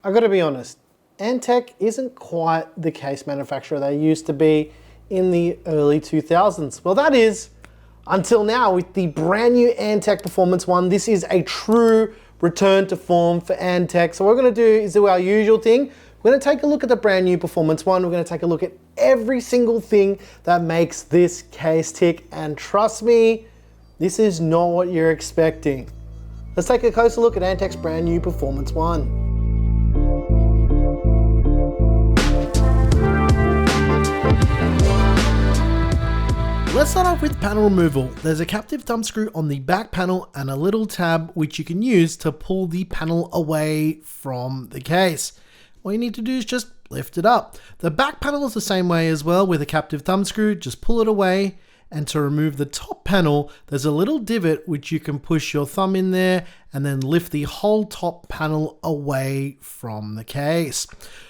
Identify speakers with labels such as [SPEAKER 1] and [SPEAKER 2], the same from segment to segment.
[SPEAKER 1] I gotta be honest, Antec isn't quite the case manufacturer they used to be in the early 2000s. Well, that is until now with the brand new Antec Performance One. This is a true return to form for Antec. So what we're gonna do is do our usual thing. We're gonna take a look at the brand new Performance One. We're gonna take a look at every single thing that makes this case tick. And trust me, this is not what you're expecting. Let's take a closer look at Antec's brand new Performance One. Let's start off with panel removal. There's a captive thumb screw on the back panel and a little tab which you can use to pull the panel away from the case. All you need to do is just lift it up. The back panel is the same way as well with a captive thumb screw. Just pull it away, and to remove the top panel, there's a little divot which you can push your thumb in there and then lift the whole top panel away from the case.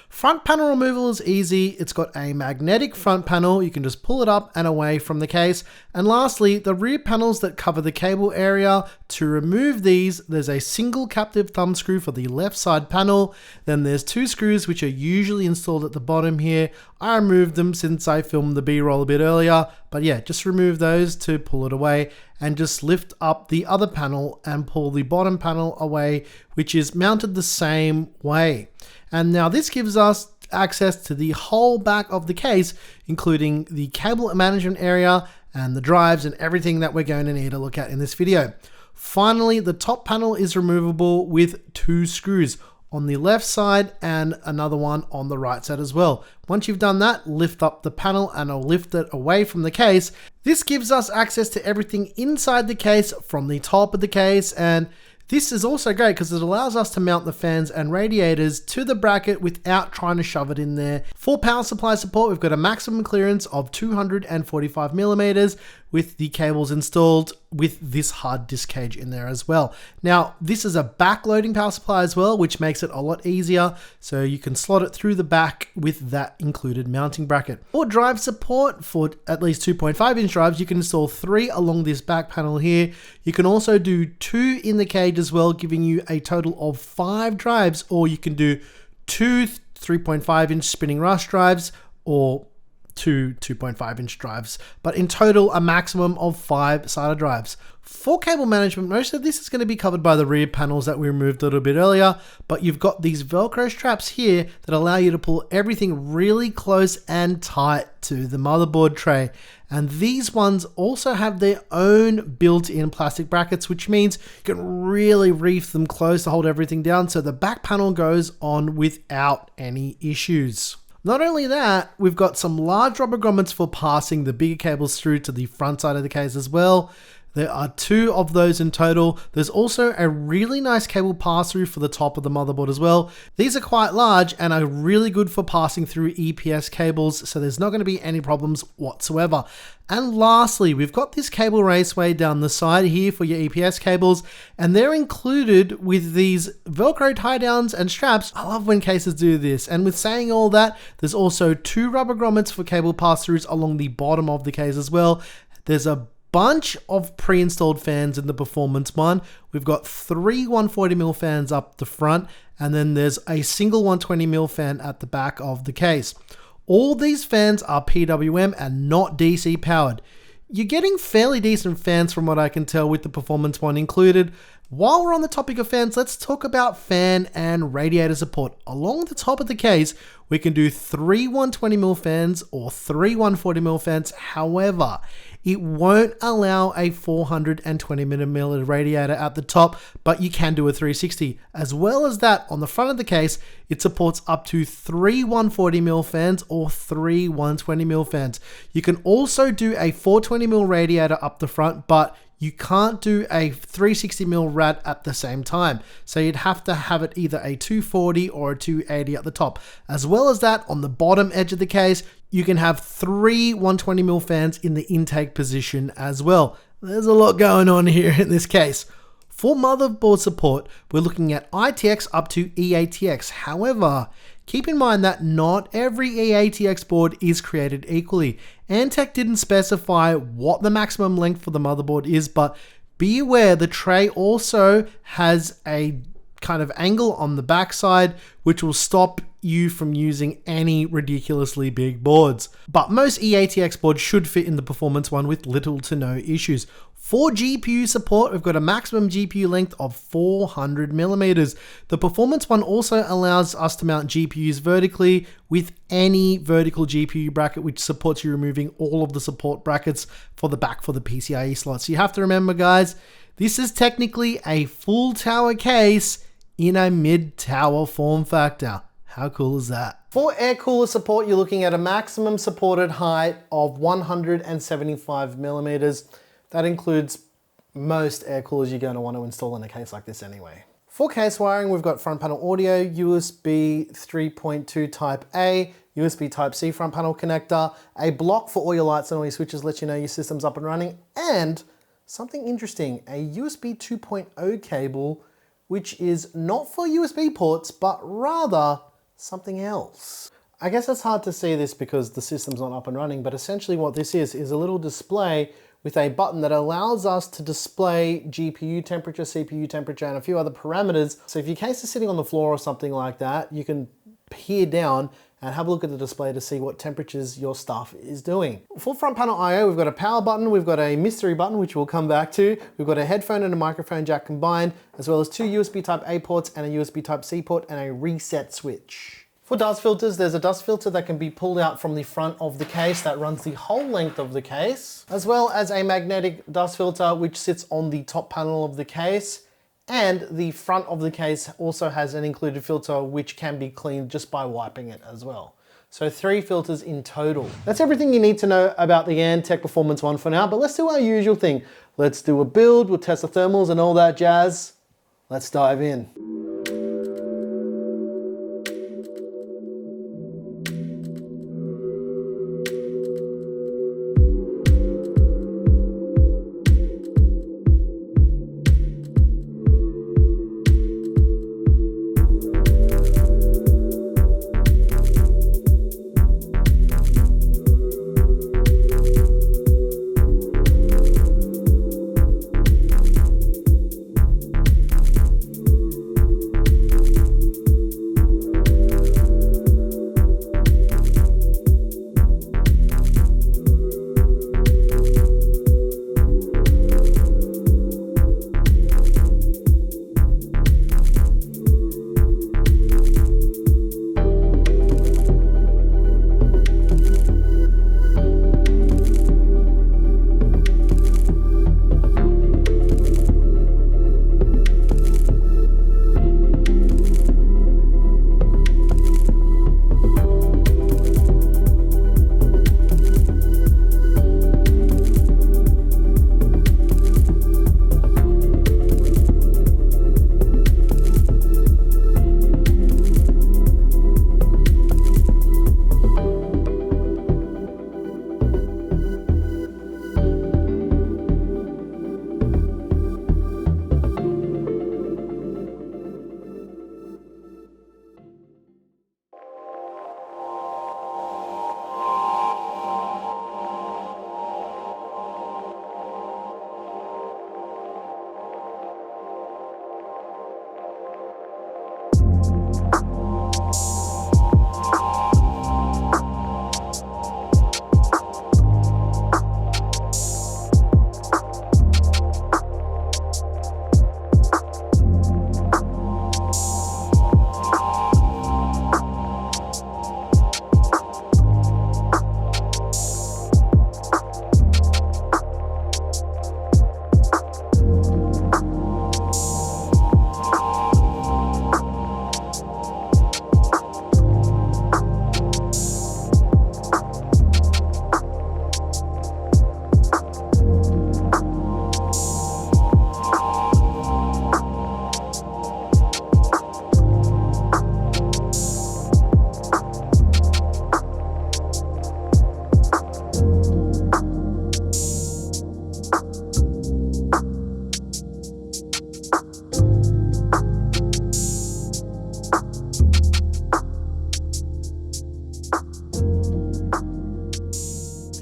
[SPEAKER 1] Front panel removal is easy. It's got a magnetic front panel. You can just pull it up and away from the case. And lastly, the rear panels that cover the cable area. To remove these, there's a single captive thumb screw for the left side panel. Then there's two screws which are usually installed at the bottom here. I removed them since I filmed the B-roll a bit earlier. But yeah, just remove those to pull it away and just lift up the other panel and pull the bottom panel away, which is mounted the same way. And now this gives us access to the whole back of the case, including the cable management area and the drives and everything that we're going to need to look at in this video. Finally, the top panel is removable with two screws on the left side and another one on the right side as well. Once you've done that, lift up the panel and I'll lift it away from the case. This gives us access to everything inside the case from the top of the case, and this is also great because it allows us to mount the fans and radiators to the bracket without trying to shove it in there. For power supply support, we've got a maximum clearance of 245 millimeters with the cables installed with this hard disk cage in there as well. Now, this is a back-loading power supply as well, which makes it a lot easier. So you can slot it through the back with that included mounting bracket. For drive support, for at least 2.5-inch drives, you can install 3 along this back panel here. You can also do 2 in the cage as well, giving you a total of 5 drives, or you can do 2 3.5-inch spinning rush drives or 2 2.5-inch drives, but in total a maximum of 5 SATA drives. For cable management, most of this is going to be covered by the rear panels that we removed a little bit earlier, but you've got these Velcro straps here that allow you to pull everything really close and tight to the motherboard tray. And these ones also have their own built-in plastic brackets, which means you can really reef them close to hold everything down so the back panel goes on without any issues. Not only that, we've got some large rubber grommets for passing the bigger cables through to the front side of the case as well. There are 2 of those in total. There's also a really nice cable pass-through for the top of the motherboard as well. These are quite large and are really good for passing through EPS cables, so there's not going to be any problems whatsoever. And lastly, we've got this cable raceway down the side here for your EPS cables, and they're included with these Velcro tie downs and straps. I love when cases do this. And with saying all that, there's also 2 rubber grommets for cable pass-throughs along the bottom of the case as well. There's a bunch of pre-installed fans in the Performance One. We've got 3 140mm fans up the front, and then there's a single 120mm fan at the back of the case. All these fans are PWM and not DC powered. You're getting fairly decent fans from what I can tell with the Performance One included. While we're on the topic of fans, let's talk about fan and radiator support. Along the top of the case, we can do 3 120mm fans or 3 140mm fans. However, it won't allow a 420mm radiator at the top, but you can do a 360. As well as that, on the front of the case, it supports up to 3 140mm fans or 3 120mm fans. You can also do a 420mm radiator up the front, but you can't do a 360mm rad at the same time. So you'd have to have it either a 240 or a 280 at the top. As well as that, on the bottom edge of the case, you can have 3 120mm fans in the intake position as well. There's a lot going on here in this case. For motherboard support, we're looking at ITX up to eATX. However, keep in mind that not every eATX board is created equally. Antec didn't specify what the maximum length for the motherboard is, but be aware the tray also has a kind of angle on the backside, which will stop you from using any ridiculously big boards. But most eATX boards should fit in the Performance One with little to no issues. For GPU support, we've got a maximum GPU length of 400 millimeters. The Performance One also allows us to mount GPUs vertically with any vertical GPU bracket, which supports you removing all of the support brackets for the back for the PCIe slots. So you have to remember, guys, this is technically a full tower case in a mid-tower form factor. How cool is that? For air cooler support, you're looking at a maximum supported height of 175 millimeters. That includes most air coolers you're going to want to install in a case like this anyway. For case wiring, we've got front panel audio, USB 3.2 Type A, USB Type C front panel connector, a block for all your lights and all your switches, let you know your system's up and running, and something interesting, a USB 2.0 cable, which is not for USB ports, but rather something else. I guess it's hard to see this because the system's not up and running, but essentially what this is a little display with a button that allows us to display GPU temperature, CPU temperature, and a few other parameters. So if your case is sitting on the floor or something like that, you can peer down and have a look at the display to see what temperatures your stuff is doing. For front panel I/O, we've got a power button, we've got a mystery button, which we'll come back to. We've got a headphone and a microphone jack combined, as well as two USB Type A ports and a USB Type C port and a reset switch. For dust filters, there's a dust filter that can be pulled out from the front of the case that runs the whole length of the case, as well as a magnetic dust filter which sits on the top panel of the case. And the front of the case also has an included filter which can be cleaned just by wiping it as well. So 3 filters in total. That's everything you need to know about the Antec Performance One for now, but let's do our usual thing. Let's do a build, we'll test the thermals and all that jazz. Let's dive in.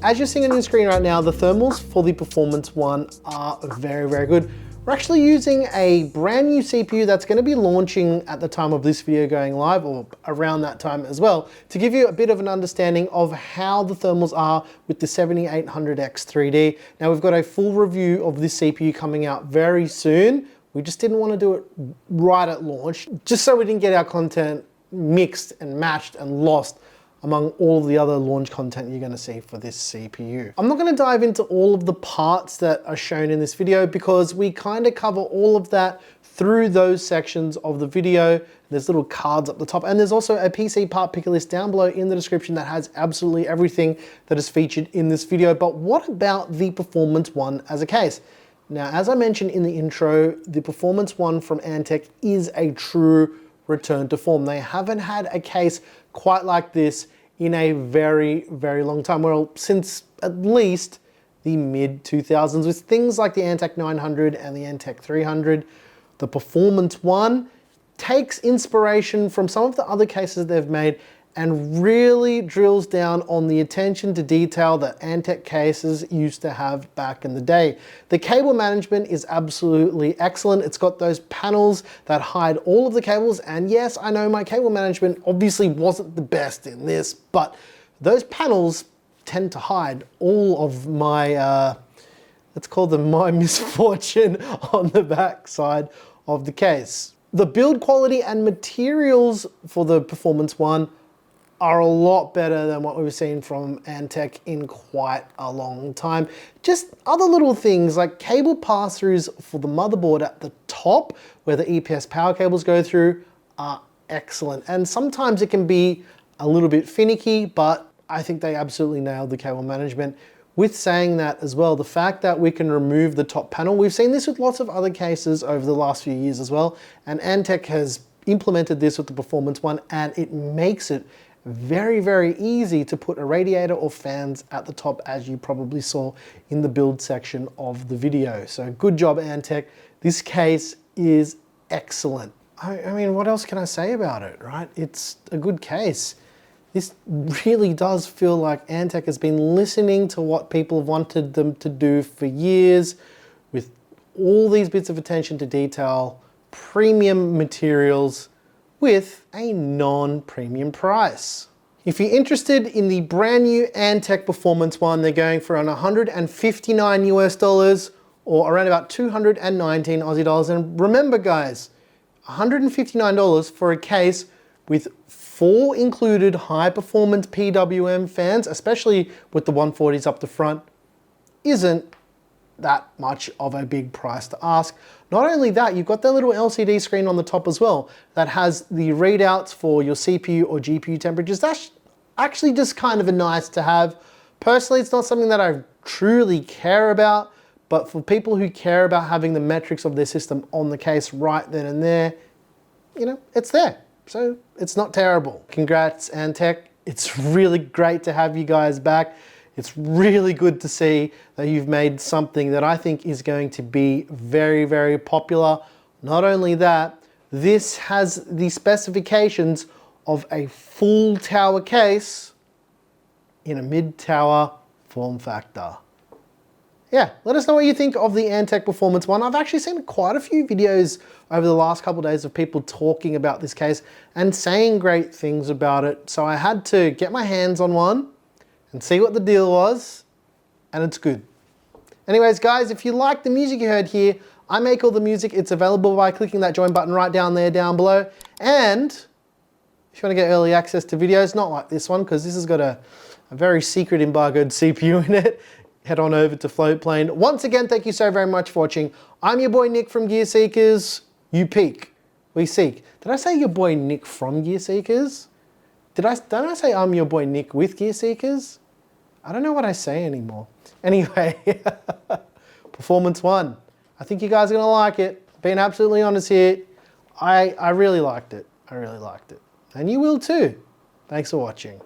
[SPEAKER 1] As you're seeing on your screen right now, the thermals for the Performance One are very, very good. We're actually using a brand new CPU that's going to be launching at the time of this video going live, or around that time as well, to give you a bit of an understanding of how the thermals are with the 7800X 3D. Now we've got a full review of this CPU coming out very soon. We just didn't want to do it right at launch, just so we didn't get our content mixed and matched and lost among all the other launch content you're going to see for this CPU. I'm not going to dive into all of the parts that are shown in this video because we kind of cover all of that through those sections of the video. There's little cards up the top, and there's also a PC part picker list down below in the description that has absolutely everything that is featured in this video. But what about the Performance One as a case? Now, as I mentioned in the intro, the Performance One from Antec is a true return to form. They haven't had a case quite like this in a very, very long time. Well, since at least the mid-2000s, with things like the Antec 900 and the Antec 300. The Performance One takes inspiration from some of the other cases they've made and really drills down on the attention to detail that Antec cases used to have back in the day. The cable management is absolutely excellent. It's got those panels that hide all of the cables, and yes, I know my cable management obviously wasn't the best in this, but those panels tend to hide all of my, let's call them my misfortune on the back side of the case. The build quality and materials for the Performance One are a lot better than what we've seen from Antec in quite a long time. Just other little things like cable pass-throughs for the motherboard at the top, where the EPS power cables go through, are excellent. And sometimes it can be a little bit finicky, but I think they absolutely nailed the cable management. With saying that as well, the fact that we can remove the top panel, we've seen this with lots of other cases over the last few years as well, and Antec has implemented this with the Performance One, and it makes it very, very easy to put a radiator or fans at the top, as you probably saw in the build section of the video. So good job, Antec. This case is excellent. I mean, what else can I say about it, right? It's a good case. This really does feel like Antec has been listening to what people have wanted them to do for years, with all these bits of attention to detail, premium materials, with a non-premium price. If you're interested in the brand new Antec Performance One, they're going for around 159 US dollars or around about 219 Aussie dollars. And remember guys, $159 for a case with 4 included high performance PWM fans, especially with the 140s up the front, isn't that much of a big price to ask. Not only that, you've got that little LCD screen on the top as well that has the readouts for your CPU or GPU temperatures. That's actually just kind of a nice to have. Personally, it's not something that I truly care about, but for people who care about having the metrics of their system on the case right then and there, you know, it's there. So it's not terrible. Congrats, Antec. It's really great to have you guys back. It's really good to see that you've made something that I think is going to be very, very popular. Not only that, this has the specifications of a full tower case in a mid-tower form factor. Yeah, let us know what you think of the Antec Performance One. I've actually seen quite a few videos over the last couple of days of people talking about this case and saying great things about it. So I had to get my hands on one and see what the deal was, and it's good. Anyways guys, if you like the music you heard here, I make all the music. It's available by clicking that join button right down there down below. And if you want to get early access to videos, not like this one, because this has got a very secret embargoed CPU in it, head on over to Floatplane. Once again, thank you so very much for watching. I'm your boy Nick from Gear Seekers. You peek, we seek. Did I say your boy Nick from Gear Seekers? Don't I say I'm your boy Nick with Gear Seekers? I don't know what I say anymore. Anyway, Performance One. I think you guys are gonna like it. Being absolutely honest here, I really liked it. I really liked it. And you will too. Thanks for watching.